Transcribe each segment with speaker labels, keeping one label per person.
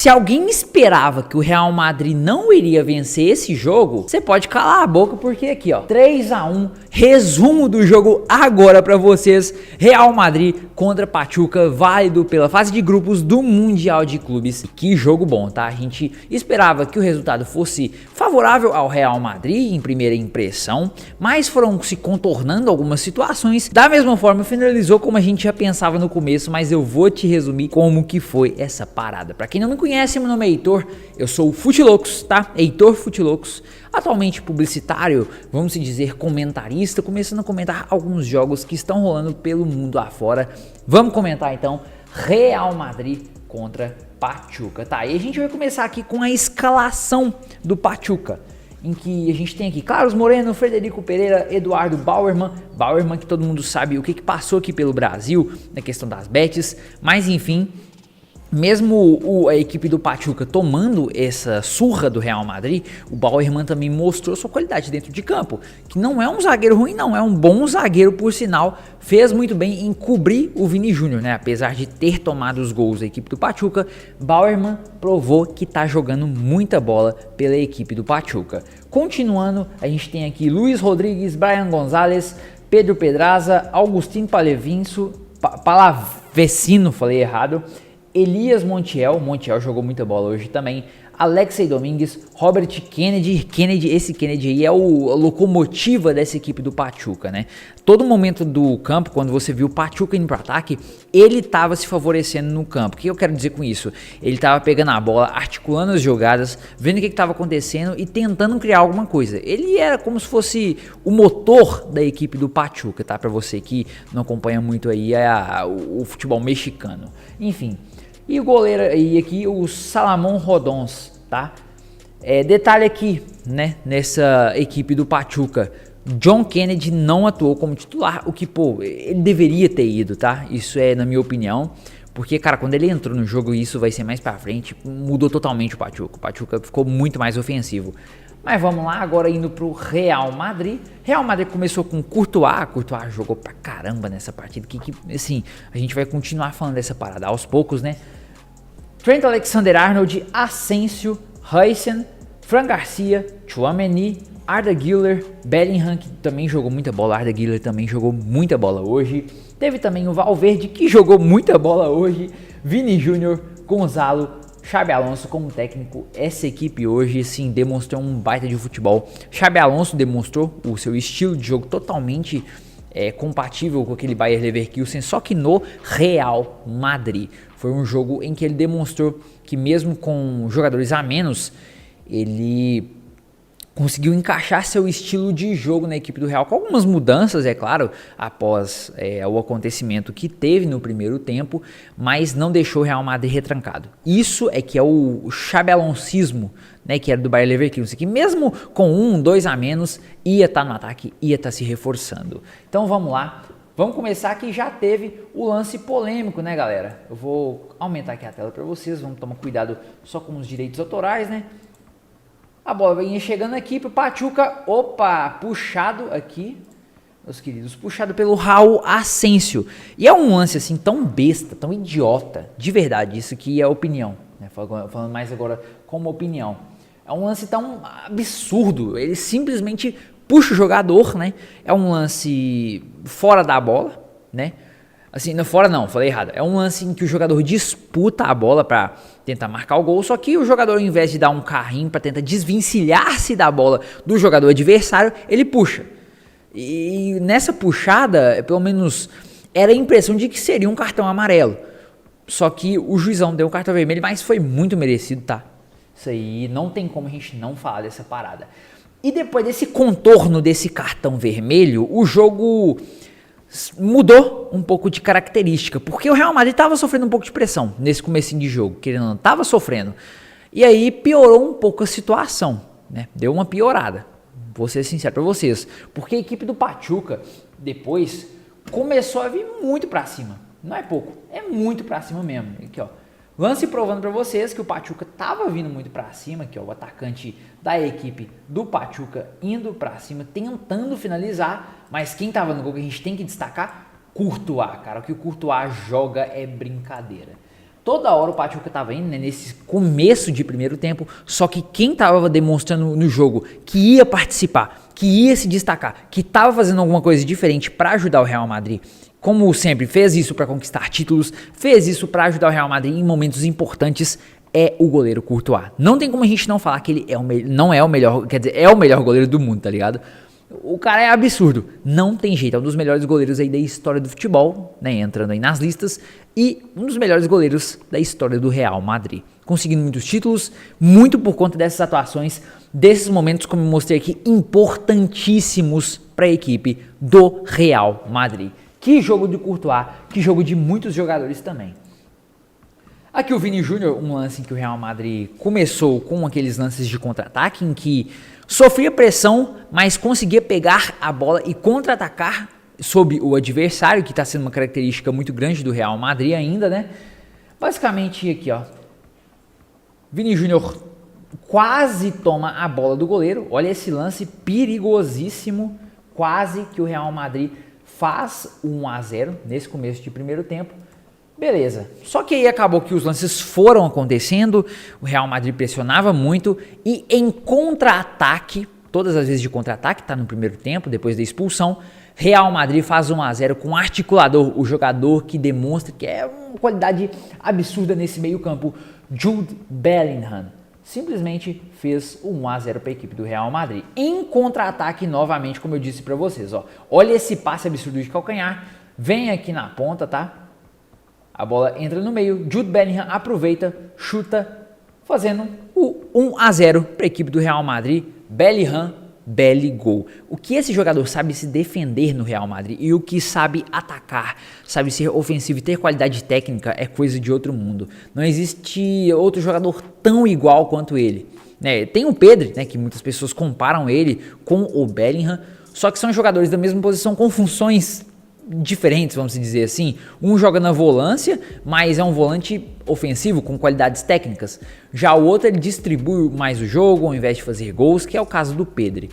Speaker 1: Se alguém esperava que o Real Madrid não iria vencer esse jogo, você pode calar a boca porque aqui, ó, 3-1, resumo do jogo agora pra vocês. Real Madrid contra Pachuca, válido pela fase de grupos do Mundial de Clubes. Que jogo bom, tá? A gente esperava que o resultado fosse favorável ao Real Madrid em primeira impressão, mas foram se contornando algumas situações. Da mesma forma, finalizou como a gente já pensava no começo, mas eu vou te resumir como que foi essa parada. Pra quem não me conhece, meu nome é Heitor, eu sou o Futilocos, tá? Heitor Futilocos, atualmente publicitário, vamos dizer comentarista, começando a comentar alguns jogos que estão rolando pelo mundo afora. Vamos comentar então Real Madrid contra Pachuca, tá? E a gente vai começar aqui com a escalação do Pachuca, em que a gente tem aqui Carlos Moreno, Frederico Pereira, Eduardo Bauerman que todo mundo sabe o que passou aqui pelo Brasil na questão das bets, mas enfim, mesmo a equipe do Pachuca tomando essa surra do Real Madrid, o Bauerman também mostrou sua qualidade dentro de campo, que não é um zagueiro ruim não, é um bom zagueiro por sinal, fez muito bem em cobrir o Vini Júnior, né? Apesar de ter tomado os gols da equipe do Pachuca, Bauerman provou que tá jogando muita bola pela equipe do Pachuca. Continuando, a gente tem aqui Luiz Rodrigues, Brian Gonzalez, Pedro Pedraza, Augustinho Palavecino, falei errado, Elias Montiel jogou muita bola hoje também, Alexei Domingues, Robert Kennedy, esse Kennedy aí é a locomotiva dessa equipe do Pachuca, né? Todo momento do campo, quando você viu o Pachuca indo para ataque, ele estava se favorecendo no campo. O que eu quero dizer com isso? Ele estava pegando a bola, articulando as jogadas, vendo o que estava acontecendo e tentando criar alguma coisa. Ele era como se fosse o motor da equipe do Pachuca, tá? Para você que não acompanha muito aí o futebol mexicano. Enfim. E o goleiro aí aqui, o Salomón Rodons, tá? Detalhe aqui, né, nessa equipe do Pachuca, John Kennedy não atuou como titular, o que, pô, ele deveria ter ido, tá? Isso é na minha opinião, porque, cara, quando ele entrou no jogo, e isso vai ser mais pra frente, mudou totalmente o Pachuca ficou muito mais ofensivo. Mas vamos lá, agora indo pro Real Madrid. Real Madrid começou com Courtois jogou pra caramba nessa partida, que assim, a gente vai continuar falando dessa parada aos poucos, né? Trent Alexander-Arnold, Asensio, Huijsen, Fran Garcia, Tchouaméni, Arda Güler, Bellingham, que também jogou muita bola, Arda Güler também jogou muita bola hoje. Teve também o Valverde, que jogou muita bola hoje, Vini Júnior, Gonzalo, Xabi Alonso como técnico. Essa equipe hoje, sim, demonstrou um baita de futebol. Xabi Alonso demonstrou o seu estilo de jogo totalmente compatível com aquele Bayer Leverkusen, só que no Real Madrid. Foi um jogo em que ele demonstrou que mesmo com jogadores a menos, ele conseguiu encaixar seu estilo de jogo na equipe do Real, com algumas mudanças, é claro, após o acontecimento que teve no primeiro tempo, mas não deixou o Real Madrid retrancado. Isso é que é o Xabi Alonsismo, né, que era do Bayer Leverkusen, que mesmo com 2 a menos, ia estar no ataque, ia estar se reforçando. Então vamos lá. Vamos começar que já teve o lance polêmico, né, galera? Eu vou aumentar aqui a tela para vocês, vamos tomar cuidado só com os direitos autorais, né? A bola vinha chegando aqui pro Pachuca, puxado aqui, meus queridos, puxado pelo Raul Asensio. E é um lance assim tão besta, tão idiota, de verdade, isso que é opinião, né? Falando mais agora como opinião. É um lance tão absurdo, ele simplesmente puxa o jogador, né? É um lance fora da bola, né? Assim, não fora não, falei errado. É um lance em que o jogador disputa a bola para tentar marcar o gol, só que o jogador, ao invés de dar um carrinho para tentar desvencilhar-se da bola do jogador adversário, ele puxa. E nessa puxada, pelo menos, era a impressão de que seria um cartão amarelo. Só que o juizão deu um cartão vermelho, mas foi muito merecido, tá? Isso aí, não tem como a gente não falar dessa parada. E depois desse contorno desse cartão vermelho, o jogo mudou um pouco de característica, porque o Real Madrid estava sofrendo um pouco de pressão nesse comecinho de jogo, querendo ou não, estava sofrendo. E aí piorou um pouco a situação, né? Deu uma piorada, vou ser sincero para vocês, porque a equipe do Pachuca depois começou a vir muito para cima, não é pouco, é muito para cima mesmo. Aqui, ó. Lance provando para vocês que o Pachuca estava vindo muito para cima, que é o atacante da equipe do Pachuca indo para cima, tentando finalizar, mas quem estava no gol que a gente tem que destacar, Courtois, cara, o que o Courtois joga é brincadeira. toda hora o Pachuca tava indo, né, nesse começo de primeiro tempo, só que quem tava demonstrando no jogo que ia participar, que ia se destacar, que tava fazendo alguma coisa diferente para ajudar o Real Madrid, como sempre, fez isso para conquistar títulos, fez isso para ajudar o Real Madrid em momentos importantes, é o goleiro Courtois. Não tem como a gente não falar que ele é não é o melhor, quer dizer, é o melhor goleiro do mundo, tá ligado? O cara é absurdo, não tem jeito, é um dos melhores goleiros aí da história do futebol, né, entrando aí nas listas, e um dos melhores goleiros da história do Real Madrid, conseguindo muitos títulos, muito por conta dessas atuações, desses momentos, como eu mostrei aqui, importantíssimos para a equipe do Real Madrid. Que jogo de Courtois, que jogo de muitos jogadores também. Aqui o Vini Júnior, um lance em que o Real Madrid começou com aqueles lances de contra-ataque, em que sofria pressão, mas conseguia pegar a bola e contra-atacar sobre o adversário, que está sendo uma característica muito grande do Real Madrid ainda, né? Basicamente aqui, ó, Vini Júnior quase toma a bola do goleiro, olha esse lance perigosíssimo, quase que o Real Madrid faz 1-0 nesse começo de primeiro tempo. Beleza, só que aí acabou que os lances foram acontecendo, o Real Madrid pressionava muito e em contra-ataque, todas as vezes de contra-ataque, tá no primeiro tempo, depois da expulsão, Real Madrid faz 1-0 com o articulador, o jogador que demonstra que é uma qualidade absurda nesse meio campo, Jude Bellingham. Simplesmente fez 1-0 para a equipe do Real Madrid. Em contra-ataque novamente, como eu disse para vocês, ó. Olha esse passe absurdo de calcanhar, vem aqui na ponta, tá? A bola entra no meio, Jude Bellingham aproveita, chuta, fazendo o 1-0 para a equipe do Real Madrid. Bellingham, belo gol. O que esse jogador sabe se defender no Real Madrid e o que sabe atacar, sabe ser ofensivo e ter qualidade técnica é coisa de outro mundo. Não existe outro jogador tão igual quanto ele. Né? Tem o Pedri, né, que muitas pessoas comparam ele com o Bellingham, só que são jogadores da mesma posição com funções diferentes, vamos dizer assim. Um joga na volância, mas é um volante ofensivo com qualidades técnicas. Já o outro ele distribui mais o jogo ao invés de fazer gols, que é o caso do Pedri.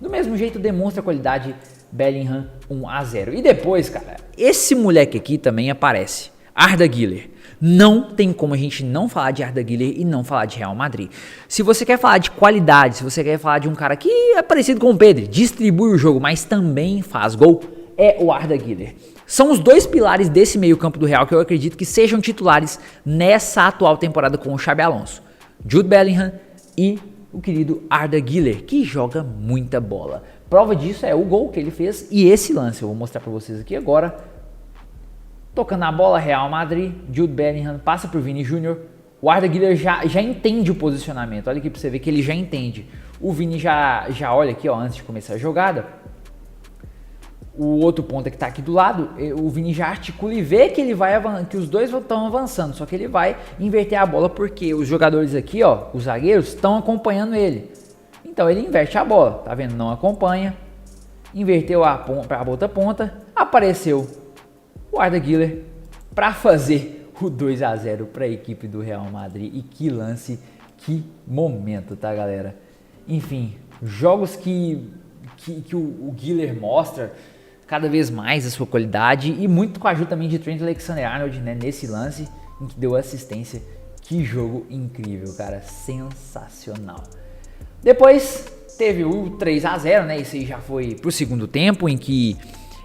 Speaker 1: Do mesmo jeito demonstra a qualidade Bellingham 1-0. E depois, cara, esse moleque aqui também aparece. Arda Güler. Não tem como a gente não falar de Arda Güler e não falar de Real Madrid. Se você quer falar de qualidade, se você quer falar de um cara que é parecido com o Pedri, distribui o jogo, mas também faz gol, é o Arda Güler. São os dois pilares desse meio campo do Real que eu acredito que sejam titulares nessa atual temporada com o Xabi Alonso. Jude Bellingham e o querido Arda Güler, que joga muita bola. Prova disso é o gol que ele fez e esse lance. Eu vou mostrar para vocês aqui agora. Tocando a bola, Real Madrid, Jude Bellingham passa para o Vini Júnior. O Arda Güler já entende o posicionamento. Olha aqui para você ver que ele já entende. O Vini já olha aqui, ó, antes de começar a jogada. O outro ponta que tá aqui do lado, o Vini já articula e vê que ele vai que os dois estão avançando, só que ele vai inverter a bola porque os jogadores aqui, ó, os zagueiros estão acompanhando ele. Então ele inverte a bola, tá vendo? Não acompanha. Inverteu para a outra ponta, apareceu o Arda Güler para fazer o 2-0 para a equipe do Real Madrid. E que lance, que momento, tá, galera? Enfim, jogos que o Güler mostra cada vez mais a sua qualidade e muito com a ajuda também de Trent Alexander-Arnold, né, nesse lance em que deu assistência. Que jogo incrível, cara, sensacional. Depois teve o 3-0, né, isso aí já foi pro segundo tempo, em que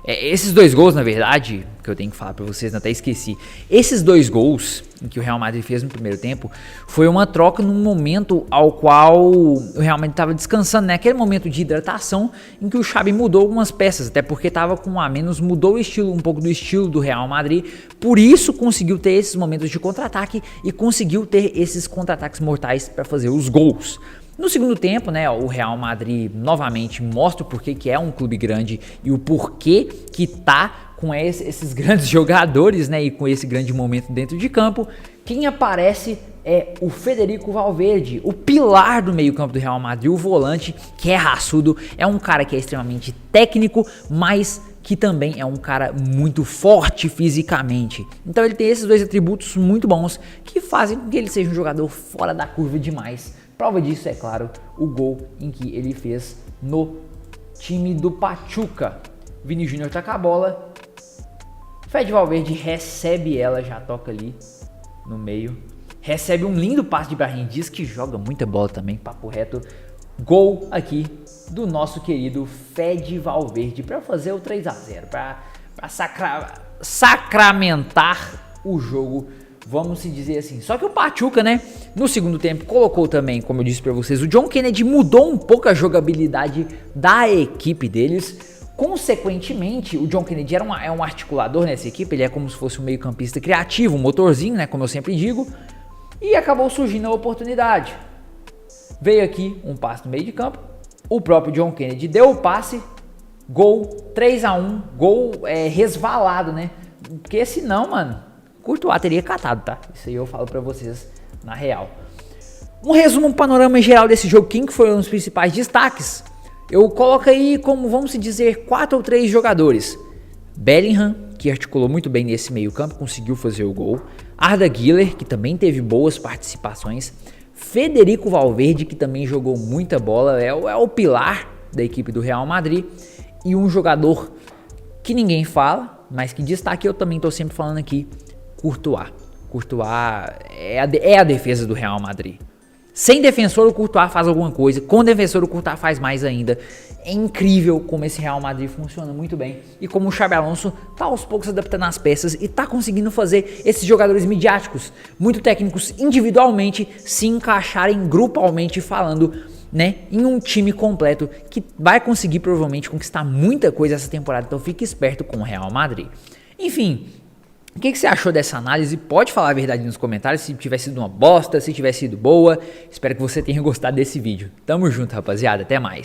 Speaker 1: esses dois gols, na verdade, que eu tenho que falar pra vocês, até esqueci. Esses dois gols que o Real Madrid fez no primeiro tempo foi uma troca num momento ao qual o Real Madrid estava descansando, né? Aquele momento de hidratação em que o Xabi mudou algumas peças, até porque estava com um a menos, mudou o estilo, um pouco do estilo do Real Madrid. Por isso conseguiu ter esses momentos de contra-ataque e conseguiu ter esses contra-ataques mortais para fazer os gols. No segundo tempo, né, o Real Madrid novamente mostra o porquê que é um clube grande e o porquê que tá com esses grandes jogadores, né, e com esse grande momento dentro de campo. Quem aparece é o Federico Valverde, o pilar do meio-campo do Real Madrid, o volante que é raçudo, é um cara que é extremamente técnico, mas que também é um cara muito forte fisicamente. Então ele tem esses dois atributos muito bons que fazem com que ele seja um jogador fora da curva demais. Prova disso, é claro, o gol em que ele fez no time do Pachuca. Vini Júnior tá com a bola. Fede Valverde recebe ela, já toca ali. no meio. Recebe um lindo passe de Brahim Dias, que joga muita bola também, papo reto. Gol aqui do nosso querido Fede Valverde para fazer o 3-0, para sacramentar o jogo, vamos se dizer assim. Só que o Pachuca, né, no segundo tempo colocou também, como eu disse para vocês, o John Kennedy mudou um pouco a jogabilidade da equipe deles. Consequentemente, o John Kennedy é um articulador nessa equipe, ele é como se fosse um meio-campista criativo, um motorzinho, né, como eu sempre digo, e acabou surgindo a oportunidade. Veio aqui um passe no meio de campo, o próprio John Kennedy deu o passe, gol, 3-1, gol resvalado, né? Porque senão, mano, Courtois teria catado, tá? Isso aí eu falo pra vocês na real. Um resumo, um panorama geral desse jogo, quem que foram os principais destaques? Eu coloco aí como, vamos dizer, 4 ou 3 jogadores. Bellingham, que articulou muito bem nesse meio campo, conseguiu fazer o gol. Arda Güler, que também teve boas participações. Federico Valverde, que também jogou muita bola, é o pilar da equipe do Real Madrid. E um jogador que ninguém fala, mas que destaque eu também estou sempre falando aqui, Courtois. Courtois é a defesa do Real Madrid. Sem defensor, o Courtois faz alguma coisa. Com defensor, o Courtois faz mais ainda. É incrível como esse Real Madrid funciona muito bem. E como o Xabi Alonso tá aos poucos adaptando as peças e tá conseguindo fazer esses jogadores midiáticos, muito técnicos individualmente, se encaixarem grupalmente falando, né, em um time completo que vai conseguir provavelmente conquistar muita coisa essa temporada. Então fique esperto com o Real Madrid. Enfim, o que você achou dessa análise? Pode falar a verdade nos comentários, se tiver sido uma bosta, se tiver sido boa. Espero que você tenha gostado desse vídeo. Tamo junto, rapaziada. Até mais.